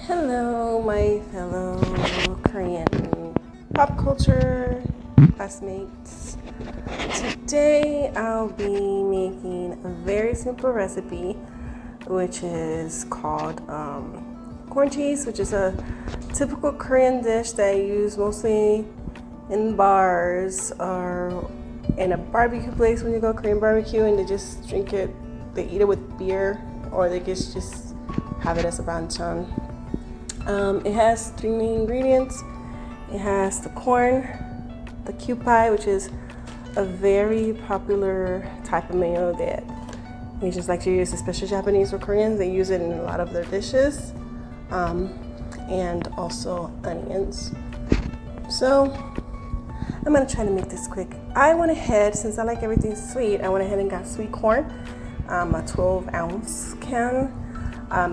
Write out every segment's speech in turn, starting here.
Hello, my fellow Korean pop culture classmates. Today I'll be making a very simple recipe, which is called corn cheese, which is a typical Korean dish that I use mostly in bars or in a barbecue place when you go Korean barbecue and they just drink it. They eat it with beer, or they just have it as a banchan. It has three main ingredients. It has the corn, the Kewpie, which is a very popular type of mayo that Asians like to use, especially Japanese or Koreans. They use it in a lot of their dishes, and also onions. So I'm gonna try to make this quick. I went ahead, since I like everything sweet, I went ahead and got sweet corn, a 12-ounce can,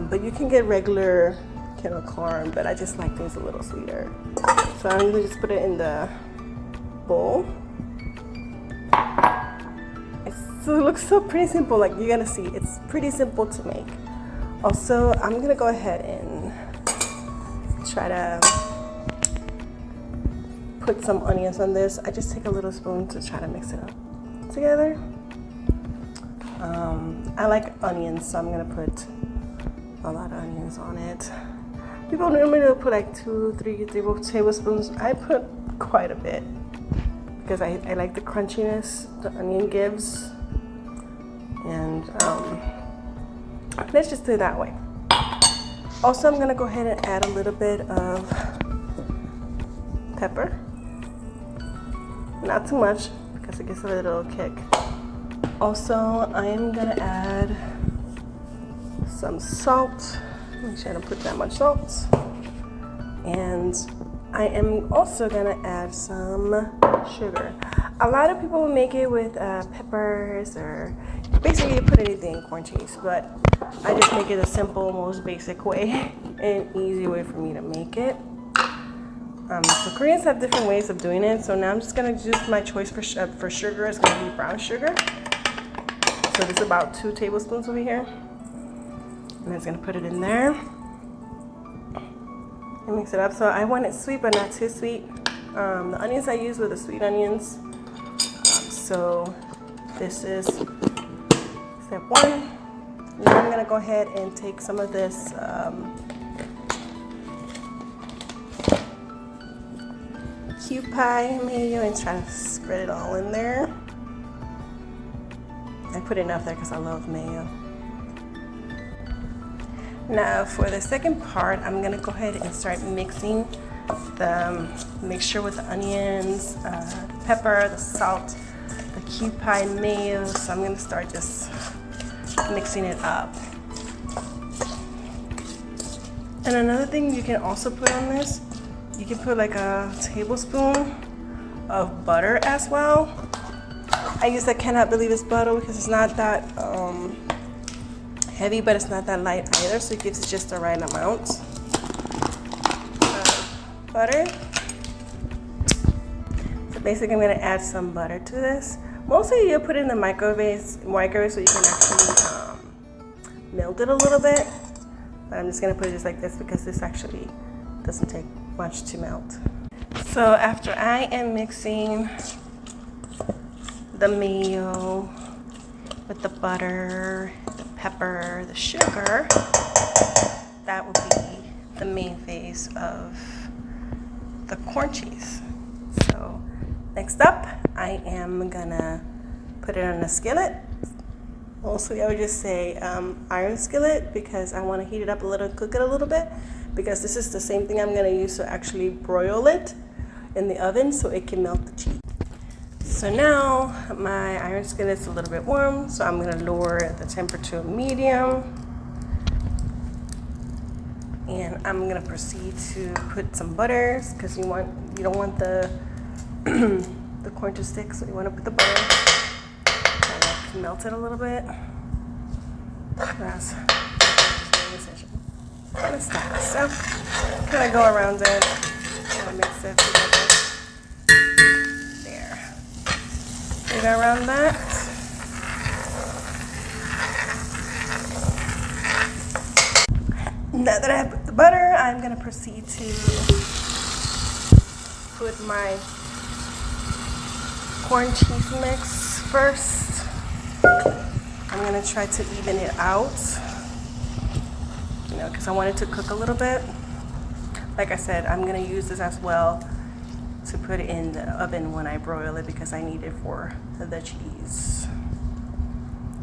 but you can get regular kettle corn, but I just like things a little sweeter. So I'm gonna just put it in the bowl. It looks so pretty simple, like you're gonna see, it's pretty simple to make. Also, I'm gonna go ahead and try to put some onions on this. I just take a little spoon to try to mix it up together. I like onions, so I'm gonna put a lot of onions on it. People normally will put like 2-3 tablespoons. I put quite a bit because I like the crunchiness the onion gives. And let's just do it that way. Also, I'm gonna go ahead and add a little bit of pepper. Not too much because it gives a little kick. Also, I am gonna add some salt. Make sure I don't put that much salt. And I am also gonna add some sugar. A lot of people will make it with peppers, or basically you put anything in corn cheese, but I just make it a simple, most basic way and easy way for me to make it. So Koreans have different ways of doing it. So now I'm just gonna use my choice for sugar. It's gonna be brown sugar. So this is about 2 tablespoons over here. And I'm just gonna put it in there and mix it up. So I want it sweet, but not too sweet. The onions I use were the sweet onions. So this is step 1. Now I'm gonna go ahead and take some of this Kewpie Mayo and try to spread it all in there. I put enough there because I love mayo. Now for the second part, I'm gonna go ahead and start mixing the mixture with the onions, the pepper, the salt, the Kewpie Mayo. So I'm gonna start just mixing it up. And another thing you can also put on this, you can put like a tablespoon of butter as well. I cannot believe it's butter because it's not that heavy, but it's not that light either, so it gives it just the right amount of butter. So basically I'm going to add some butter to this. Mostly you'll put it in the microwave so you can actually melt it a little bit, but I'm just going to put it just like this because this actually doesn't take much to melt. So after I am mixing the mayo with the butter, the pepper, the sugar, that will be the main phase of the corn cheese. So next up, I am gonna put it on a skillet. Mostly I would just say iron skillet because I want to heat it up a little, cook it a little bit, because this is the same thing I'm gonna use to actually broil it in the oven so it can melt the cheese. So now my iron skillet is a little bit warm, so I'm gonna lower the temperature to medium. And I'm gonna proceed to put some butters because you don't want the the corn to stick, so you want to put the butter and melt it a little bit. That's very essential. Kind of stuff. So kind of go around it, kind of mix it together. Around that. Now that I have put the the butter, I'm gonna proceed to put my corn cheese mix first. I'm gonna try to even it out, because I want it to cook a little bit. Like I said, I'm gonna use this as well to put it in the oven when I broil it because I need it for the cheese.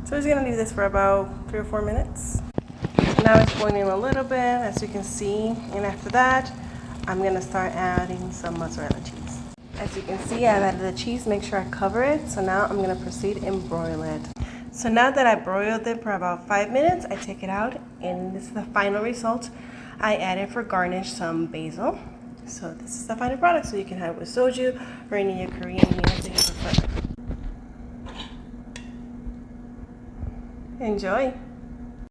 So I'm just gonna leave this for about 3 or 4 minutes. So now it's boiling a little bit, as you can see, and after that, I'm gonna start adding some mozzarella cheese. As you can see, I've added the cheese, make sure I cover it. So now I'm gonna proceed and broil it. So now that I broiled it for about 5 minutes, I take it out, and this is the final result. I added for garnish some basil. So this is the final product, so you can have it with soju or any of your Korean meals that you prefer. Enjoy!